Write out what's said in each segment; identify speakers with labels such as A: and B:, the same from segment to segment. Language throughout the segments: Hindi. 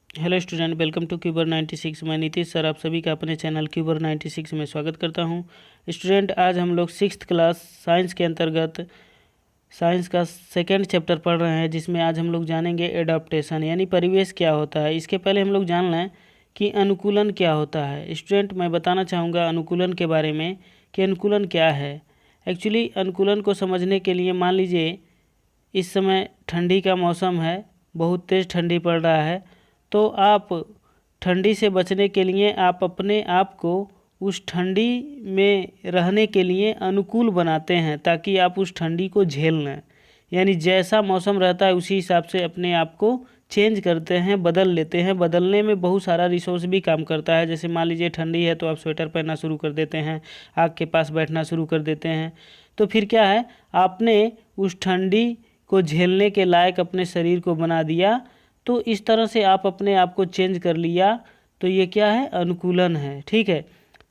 A: Hello student, welcome to क्यूबर 96। मैं नीतीश सर आप सभी का अपने चैनल क्यूबर 96 में स्वागत करता हूं। स्टूडेंट, आज हम लोग 6th क्लास साइंस के अंतर्गत साइंस का सेकेंड चैप्टर पढ़ रहे हैं, जिसमें आज हम लोग जानेंगे एडाप्टेशन यानी परिवेश क्या होता है। इसके पहले हम लोग जान लें कि अनुकूलन क्या होता है। स्टूडेंट, मैं बताना चाहूँगा अनुकूलन के बारे में कि अनुकूलन क्या है। एक्चुअली अनुकूलन को समझने के लिए मान लीजिए इस समय ठंडी का मौसम है, बहुत तेज़ ठंडी पड़ रहा है, तो आप ठंडी से बचने के लिए आप अपने आप को उस ठंडी में रहने के लिए अनुकूल बनाते हैं ताकि आप उस ठंडी को झेल लें। यानी जैसा मौसम रहता है उसी हिसाब से अपने आप को चेंज करते हैं, बदल लेते हैं। बदलने में बहुत सारा रिसोर्स भी काम करता है। जैसे मान लीजिए ठंडी है तो आप स्वेटर पहनना शुरू कर देते हैं, आग के पास बैठना शुरू कर देते हैं। तो फिर क्या है, आपने उस ठंडी को झेलने के लायक अपने शरीर को बना दिया। तो इस तरह से आप अपने आप को चेंज कर लिया, तो ये क्या है, अनुकूलन है। ठीक है,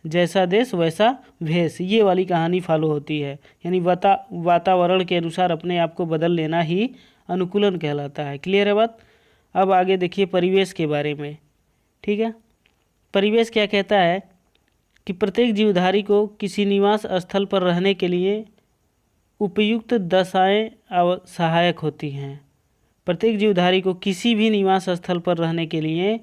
A: जैसा देश वैसा भेष, ये वाली कहानी फॉलो होती है। यानी वातावरण के अनुसार अपने आप को बदल लेना ही अनुकूलन कहलाता है। क्लियर है बात। अब आगे देखिए परिवेश के बारे में। ठीक है, परिवेश क्या कहता है कि प्रत्येक जीवधारी को किसी निवास स्थल पर रहने के लिए उपयुक्त दशाएं सहायक होती हैं। प्रत्येक जीवधारी को किसी भी निवास स्थल पर रहने के लिए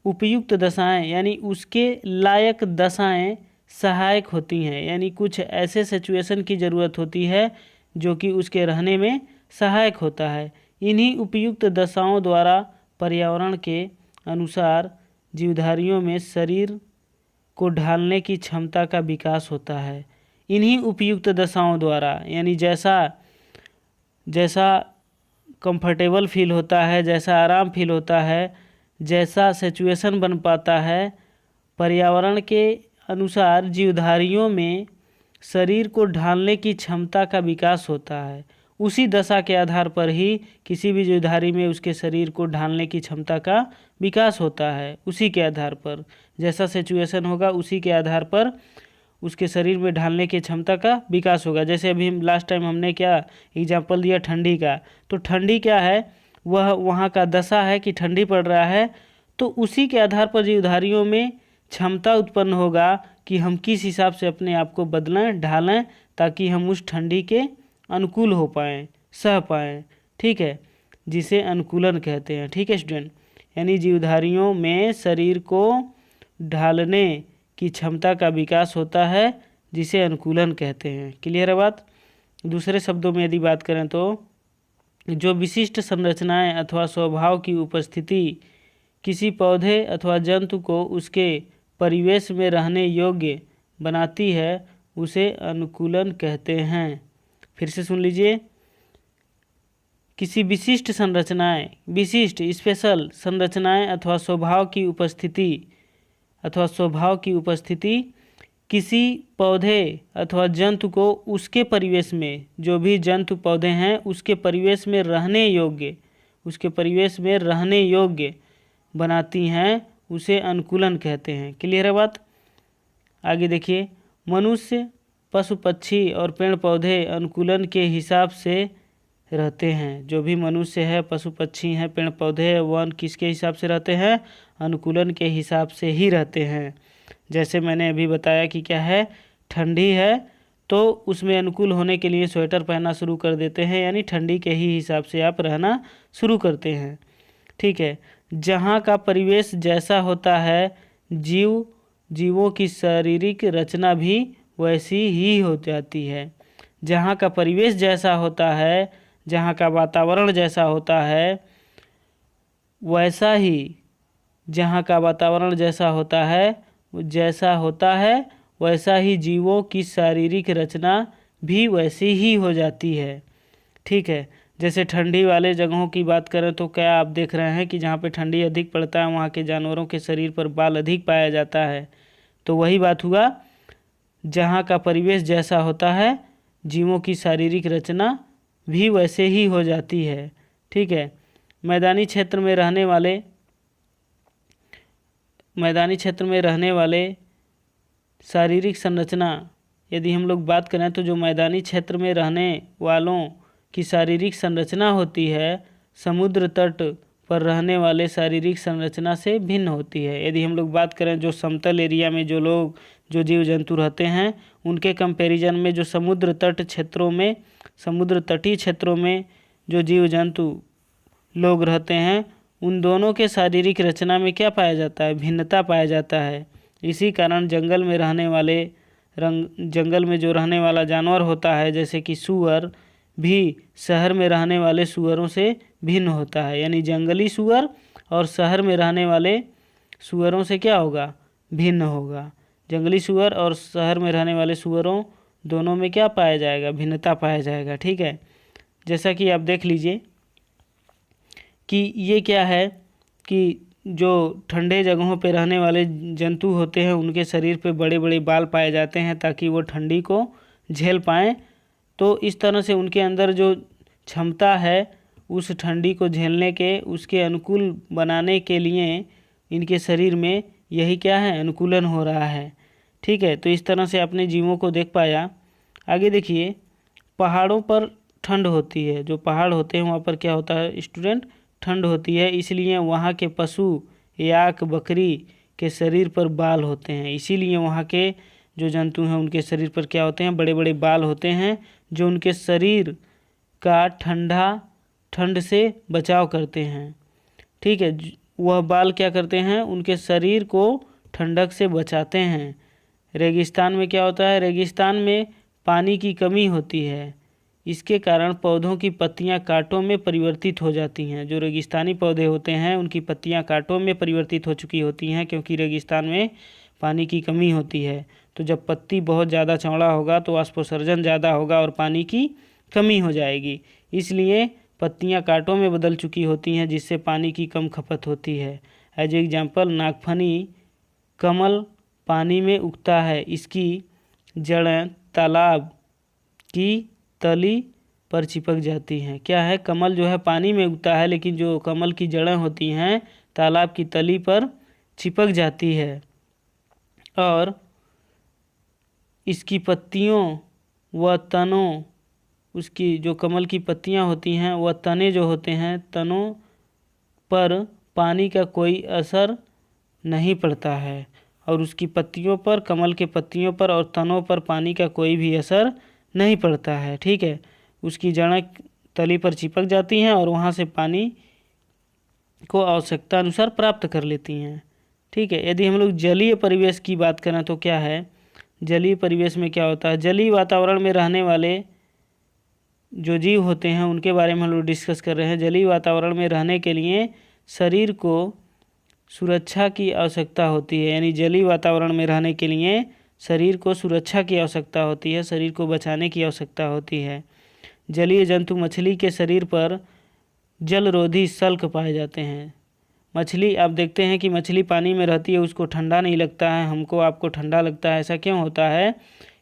A: उपयुक्त दशाएं यानी उसके लायक दशाएं सहायक होती हैं। यानी कुछ ऐसे सिचुएशन की ज़रूरत होती है जो कि उसके रहने में सहायक होता है। इन्हीं उपयुक्त दशाओं द्वारा पर्यावरण के अनुसार जीवधारियों में शरीर को ढालने की क्षमता का विकास होता है। इन्हीं उपयुक्त दशाओं द्वारा यानी जैसा जैसा कंफर्टेबल फील होता है, जैसा आराम फील होता है, जैसा सिचुएशन बन पाता है, पर्यावरण के अनुसार जीवधारियों में शरीर को ढालने की क्षमता का विकास होता है। उसी दशा के आधार पर ही किसी भी जीवधारी में उसके शरीर को ढालने की क्षमता का विकास होता है। उसी के आधार पर जैसा सिचुएशन होगा उसी के आधार पर उसके शरीर में ढालने की क्षमता का विकास होगा। जैसे अभी लास्ट टाइम हमने क्या एग्जाम्पल दिया ठंडी का, तो ठंडी क्या है, वह वहाँ का दशा है कि ठंडी पड़ रहा है। तो उसी के आधार पर जीवधारियों में क्षमता उत्पन्न होगा कि हम किस हिसाब से अपने आप को बदलें, ढालें, ताकि हम उस ठंडी के अनुकूल हो पाएँ, सह पाएँ। ठीक है, जिसे अनुकूलन कहते हैं। ठीक है स्टूडेंट, यानी जीवधारियों में शरीर को ढालने की क्षमता का विकास होता है जिसे अनुकूलन कहते हैं। क्लियर है बात। दूसरे शब्दों में यदि बात करें तो जो विशिष्ट संरचनाएं अथवा स्वभाव की उपस्थिति किसी पौधे अथवा जंतु को उसके परिवेश में रहने योग्य बनाती है उसे अनुकूलन कहते हैं। फिर से सुन लीजिए, किसी विशिष्ट संरचनाएं, विशिष्ट स्पेशल संरचनाएं अथवा स्वभाव की उपस्थिति किसी पौधे अथवा जंतु को उसके परिवेश में, जो भी जंतु पौधे हैं उसके परिवेश में रहने योग्य बनाती हैं उसे अनुकूलन कहते हैं। क्लियर है बात। आगे देखिए, मनुष्य, पशु पक्षी और पेड़ पौधे अनुकूलन के हिसाब से रहते हैं। जो भी मनुष्य है, पशु पक्षी हैं, पेड़ पौधे हैं, वह किसके हिसाब से रहते हैं, अनुकूलन के हिसाब से ही रहते हैं। जैसे मैंने अभी बताया कि क्या है, ठंडी है तो उसमें अनुकूल होने के लिए स्वेटर पहनना शुरू कर देते हैं, यानी ठंडी के ही हिसाब से आप रहना शुरू करते हैं। ठीक है, जहाँ का परिवेश जैसा होता है जीवों की शारीरिक रचना भी वैसी ही हो जाती है। जहाँ का परिवेश जैसा होता है, जहाँ का वातावरण जैसा होता है, वैसा ही जहाँ का वातावरण जैसा होता है वैसा ही जीवों की शारीरिक रचना भी वैसी ही हो जाती है। ठीक है, जैसे ठंडी वाले जगहों की बात करें तो क्या आप देख रहे हैं कि जहाँ पे ठंडी अधिक पड़ता है वहाँ के जानवरों के शरीर पर बाल अधिक पाया जाता है। तो वही बात हुआ, जहाँ का परिवेश जैसा होता है जीवों की शारीरिक रचना भी वैसे ही हो जाती है। ठीक है, मैदानी क्षेत्र में रहने वाले शारीरिक संरचना, यदि हम लोग बात करें तो जो मैदानी क्षेत्र में रहने वालों की शारीरिक संरचना होती है, समुद्र तट, पर रहने वाले शारीरिक संरचना से भिन्न होती है। यदि हम लोग बात करें जो समतल एरिया में जो जीव जंतु रहते हैं उनके कंपैरिजन में जो समुद्र तटीय क्षेत्रों में जो जीव जंतु लोग रहते हैं उन दोनों के शारीरिक रचना में क्या पाया जाता है, भिन्नता पाया जाता है। इसी कारण जंगल में जो रहने वाला जानवर होता है जैसे कि सूअर भी शहर में रहने वाले सूअरों से भिन्न होता है। यानी जंगली सूअर और शहर में रहने वाले सूअरों से क्या होगा, भिन्न होगा। जंगली सूअर और शहर में रहने वाले सूअरों दोनों में क्या पाया जाएगा, भिन्नता पाया जाएगा। ठीक है, जैसा कि आप देख लीजिए कि ये क्या है कि जो ठंडे जगहों पे रहने वाले जंतु होते हैं उनके शरीर पे बड़े बड़े बाल पाए जाते हैं ताकि वो ठंडी को झेल पाएँ। तो इस तरह से उनके अंदर जो क्षमता है उस ठंडी को झेलने के, उसके अनुकूल बनाने के लिए इनके शरीर में यही क्या है, अनुकूलन हो रहा है। ठीक है, तो इस तरह से अपने जीवों को देख पाया। आगे देखिए, पहाड़ों पर ठंड होती है। जो पहाड़ होते हैं वहाँ पर क्या होता है स्टूडेंट, ठंड होती है, इसलिए वहाँ के पशु याक बकरी के शरीर पर बाल होते हैं। इसीलिए वहाँ के जो जंतु हैं उनके शरीर पर क्या होते हैं, बड़े बड़े बाल होते हैं जो उनके शरीर का ठंड से बचाव करते हैं। ठीक है, वह बाल क्या करते हैं, उनके शरीर को ठंडक से बचाते हैं। रेगिस्तान में क्या होता है, रेगिस्तान में पानी की कमी होती है, इसके कारण पौधों की पत्तियां कांटों में परिवर्तित हो जाती हैं। जो रेगिस्तानी पौधे होते हैं उनकी पत्तियां कांटों में परिवर्तित हो चुकी होती हैं क्योंकि रेगिस्तान में पानी की कमी होती है। तो जब पत्ती बहुत ज़्यादा चौड़ा होगा तो वाष्पोत्सर्जन ज़्यादा होगा और पानी की कमी हो जाएगी, इसलिए पत्तियां कांटों में बदल चुकी होती हैं जिससे पानी की कम खपत होती है। एज एग्जाम्पल, नागफनी कमल पानी में उगता है, इसकी जड़ें तालाब की तली पर चिपक जाती हैं। क्या है, कमल जो है पानी में उगता है लेकिन जो कमल की जड़ें होती हैं तालाब की तली पर चिपक जाती है और इसकी पत्तियों व तनों, उसकी जो कमल की पत्तियां होती हैं वह तने जो होते हैं तनों पर पानी का कोई असर नहीं पड़ता है और उसकी पत्तियों पर, कमल के पत्तियों पर और तनों पर पानी का कोई भी असर नहीं पड़ता है। ठीक है, उसकी जड़ें तली पर चिपक जाती हैं और वहाँ से पानी को आवश्यकता अनुसार प्राप्त कर लेती हैं। ठीक है, यदि हम लोग जलीय परिवेश की बात करें तो क्या है, जलीय परिवेश में क्या होता है, जलीय वातावरण में रहने वाले जो जीव होते हैं उनके बारे में हम लोग डिस्कस कर रहे हैं। जलीय वातावरण में रहने के लिए शरीर को सुरक्षा की आवश्यकता होती है। यानी जलीय वातावरण में रहने के लिए शरीर को सुरक्षा की आवश्यकता होती है, शरीर को बचाने की आवश्यकता होती है। जलीय जंतु मछली के शरीर पर जलरोधी शल्क पाए जाते हैं। मछली, आप देखते हैं कि मछली पानी में रहती है, उसको ठंडा नहीं लगता है, हमको आपको ठंडा लगता है। ऐसा क्यों होता है,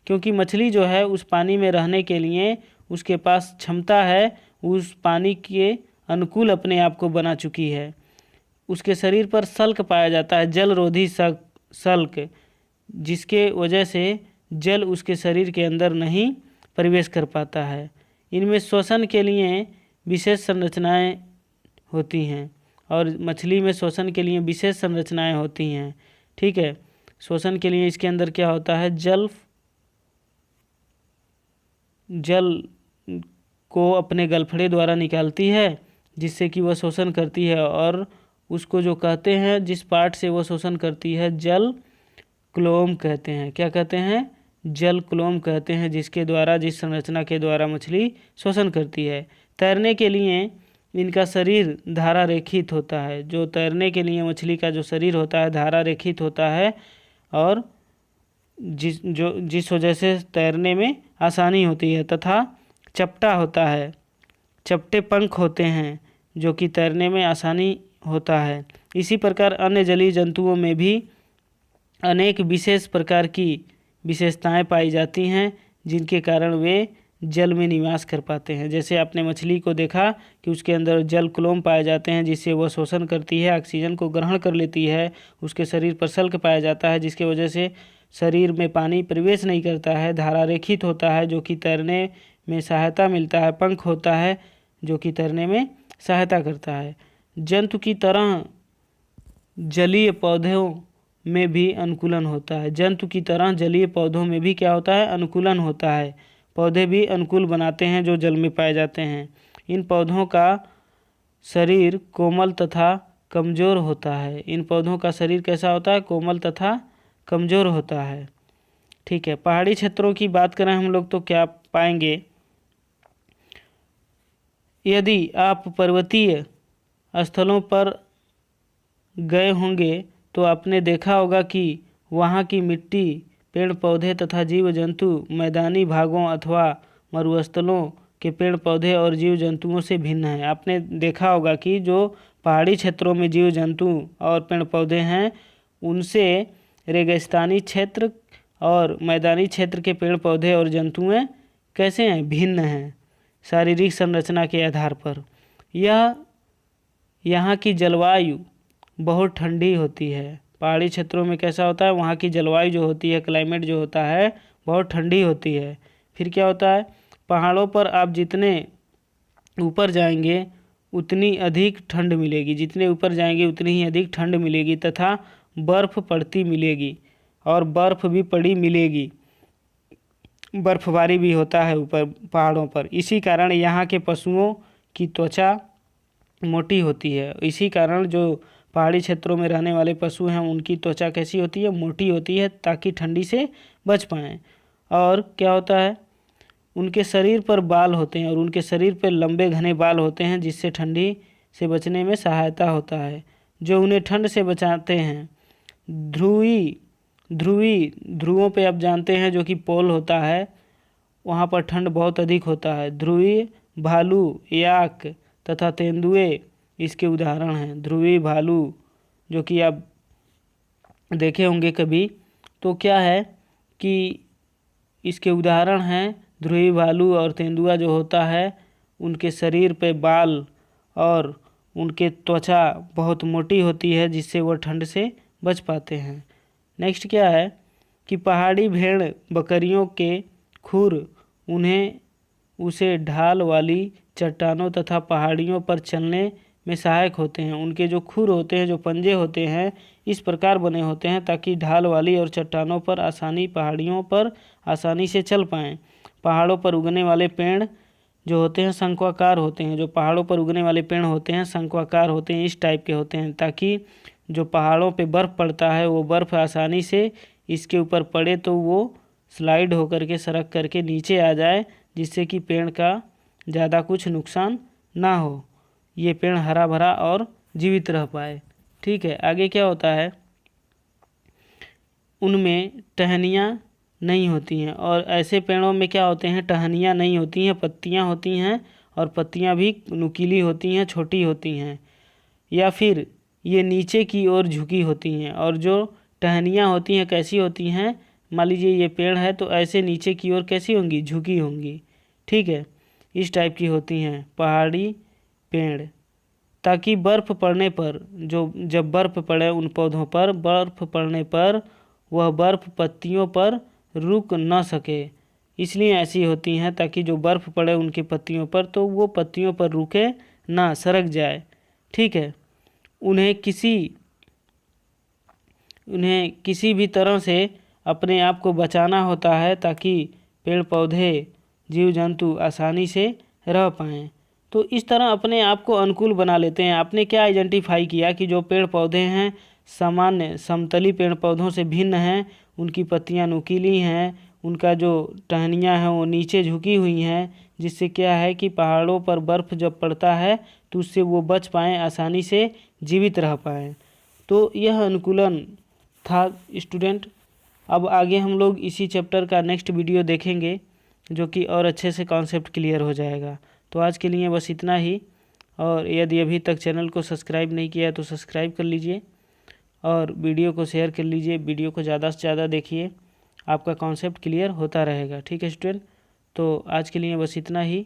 A: क्योंकि मछली जो है उस पानी में रहने के लिए उसके पास क्षमता है, उस पानी के अनुकूल अपने आप को बना चुकी है। उसके शरीर पर शल्क पाया जाता है, जलरोधी शल्क, जिसके वजह से जल उसके शरीर के अंदर नहीं प्रवेश कर पाता है। इनमें श्वसन के लिए विशेष संरचनाएं होती हैं और मछली में श्वसन के लिए विशेष संरचनाएं होती हैं। ठीक है, श्वसन के लिए इसके अंदर क्या होता है, जल को अपने गलफड़े द्वारा निकालती है जिससे कि वह शोषण करती है और उसको जो कहते हैं, जिस पार्ट से वह शोषण करती है, जल क्लोम कहते हैं। क्या कहते हैं, जल क्लोम कहते हैं, जिसके द्वारा, जिस संरचना के द्वारा मछली शोषण करती है। तैरने के लिए इनका शरीर धारा रेखित होता है। जो तैरने के लिए मछली का जो शरीर होता है धारा रेखित होता है और जिस वजह से तैरने में आसानी होती है, तथा चपटा होता है, चपटे पंख होते हैं जो कि तैरने में आसानी होता है। इसी प्रकार अन्य जलीय जंतुओं में भी अनेक विशेष प्रकार की विशेषताएं पाई जाती हैं जिनके कारण वे जल में निवास कर पाते हैं। जैसे आपने मछली को देखा कि उसके अंदर जल क्लोम पाए जाते हैं जिससे वह शोषण करती है, ऑक्सीजन को ग्रहण कर लेती है। उसके शरीर पर शल्क पाया जाता है जिसके वजह से शरीर में पानी प्रवेश नहीं करता है। धारा रेखित होता है जो कि तैरने में सहायता मिलता है। पंख होता है जो कि तैरने में सहायता करता है। जंतु की तरह जलीय पौधों में भी अनुकूलन होता है। जंतु की तरह जलीय पौधों में भी क्या होता है? अनुकूलन होता है। पौधे भी अनुकूल बनाते हैं जो जल में पाए जाते हैं। इन पौधों का शरीर कोमल तथा कमज़ोर होता है। इन पौधों का शरीर कैसा होता है? कोमल तथा कमज़ोर होता है। ठीक है, पहाड़ी क्षेत्रों की बात करें हम लोग तो क्या पाएंगे? यदि आप पर्वतीय स्थलों पर गए होंगे तो आपने देखा होगा कि वहाँ की मिट्टी, पेड़ पौधे तथा जीव जंतु मैदानी भागों अथवा मरुस्थलों के पेड़ पौधे और जीव जंतुओं से भिन्न है। आपने देखा होगा कि जो पहाड़ी क्षेत्रों में जीव जंतु और पेड़ पौधे हैं उनसे रेगिस्तानी क्षेत्र और मैदानी क्षेत्र के पेड़ पौधे और जंतुएं कैसे हैं? भिन्न हैं शारीरिक संरचना के आधार पर। यहाँ की जलवायु बहुत ठंडी होती है। पहाड़ी क्षेत्रों में कैसा होता है? वहाँ की जलवायु जो होती है, क्लाइमेट जो होता है बहुत ठंडी होती है। फिर क्या होता है? पहाड़ों पर आप जितने ऊपर जाएंगे उतनी अधिक ठंड मिलेगी, जितने ऊपर जाएंगे उतनी ही अधिक ठंड मिलेगी तथा बर्फ़ पड़ती मिलेगी और बर्फ़ भी पड़ी मिलेगी। बर्फबारी भी होता है ऊपर पहाड़ों पर। इसी कारण यहाँ के पशुओं की त्वचा मोटी होती है। इसी कारण जो पहाड़ी क्षेत्रों में रहने वाले पशु हैं उनकी त्वचा कैसी होती है? मोटी होती है, ताकि ठंडी से बच पाएँ। और क्या होता है? उनके शरीर पर बाल होते हैं और उनके शरीर पर लंबे घने बाल होते हैं जिससे ठंडी से बचने में सहायता होता है, जो उन्हें ठंड से बचाते हैं। ध्रुवों पे आप जानते हैं जो कि पोल होता है, वहाँ पर ठंड बहुत अधिक होता है। ध्रुवीय भालू, याक तथा तेंदुए इसके उदाहरण हैं। ध्रुवीय भालू जो कि आप देखे होंगे कभी, तो क्या है कि इसके उदाहरण हैं ध्रुवीय भालू और तेंदुआ जो होता है उनके शरीर पे बाल और उनके त्वचा बहुत मोटी होती है जिससे वह ठंड से बच पाते हैं। नेक्स्ट क्या है कि पहाड़ी भेड़ बकरियों के खुर उसे ढाल वाली चट्टानों तथा पहाड़ियों पर चलने में सहायक होते हैं। उनके जो खुर होते हैं, जो पंजे होते हैं, इस प्रकार बने होते हैं ताकि ढाल वाली और चट्टानों पर पहाड़ियों पर आसानी से चल पाएँ। पहाड़ों पर उगने वाले पेड़ जो होते हैं शंक्वाकार होते हैं। जो पहाड़ों पर उगने वाले पेड़ होते हैं शंक्वाकार होते हैं, इस टाइप के होते हैं, ताकि जो पहाड़ों पे बर्फ़ पड़ता है वो बर्फ़ आसानी से इसके ऊपर पड़े तो वो स्लाइड होकर के सरक करके नीचे आ जाए, जिससे कि पेड़ का ज़्यादा कुछ नुकसान ना हो, ये पेड़ हरा भरा और जीवित रह पाए। ठीक है, आगे क्या होता है? उनमें टहनियाँ नहीं होती हैं और ऐसे पेड़ों में क्या होते हैं? टहनियाँ नहीं होती हैं, पत्तियाँ होती हैं और पत्तियाँ भी नुकीली होती हैं, छोटी होती हैं, या फिर ये नीचे की ओर झुकी होती हैं। और जो टहनियाँ होती हैं कैसी होती हैं? मान लीजिए ये पेड़ है तो ऐसे नीचे की ओर कैसी होंगी? झुकी होंगी। ठीक है, इस टाइप की होती हैं पहाड़ी पेड़, ताकि बर्फ़ पड़ने पर जब बर्फ़ पड़े उन पौधों पर, बर्फ़ पड़ने पर वह बर्फ़ पत्तियों पर रुक न सके, इसलिए ऐसी होती हैं ताकि जो बर्फ़ पड़े उनकी पत्तियों पर तो वो पत्तियों पर रुके ना, सरक जाए। ठीक है, उन्हें किसी भी तरह से अपने आप को बचाना होता है ताकि पेड़ पौधे जीव जंतु आसानी से रह पाएँ। तो इस तरह अपने आप को अनुकूल बना लेते हैं। आपने क्या आइडेंटिफाई किया कि जो पेड़ पौधे हैं सामान्य समतली पेड़ पौधों से भिन्न हैं, उनकी पत्तियां नुकीली हैं, उनका जो टहनियाँ हैं वो नीचे झुकी हुई हैं, जिससे क्या है कि पहाड़ों पर बर्फ़ जब पड़ता है तो उससे वो बच पाएँ, आसानी से जीवित रह पाएँ। तो यह अनुकूलन था स्टूडेंट। अब आगे हम लोग इसी चैप्टर का नेक्स्ट वीडियो देखेंगे जो कि और अच्छे से कॉन्सेप्ट क्लियर हो जाएगा। तो आज के लिए बस इतना ही, और यदि अभी तक चैनल को सब्सक्राइब नहीं किया तो सब्सक्राइब कर लीजिए और वीडियो को शेयर कर लीजिए। वीडियो को ज़्यादा से ज़्यादा देखिए, आपका कॉन्सेप्ट क्लियर होता रहेगा। ठीक है स्टूडेंट, तो आज के लिए बस इतना ही।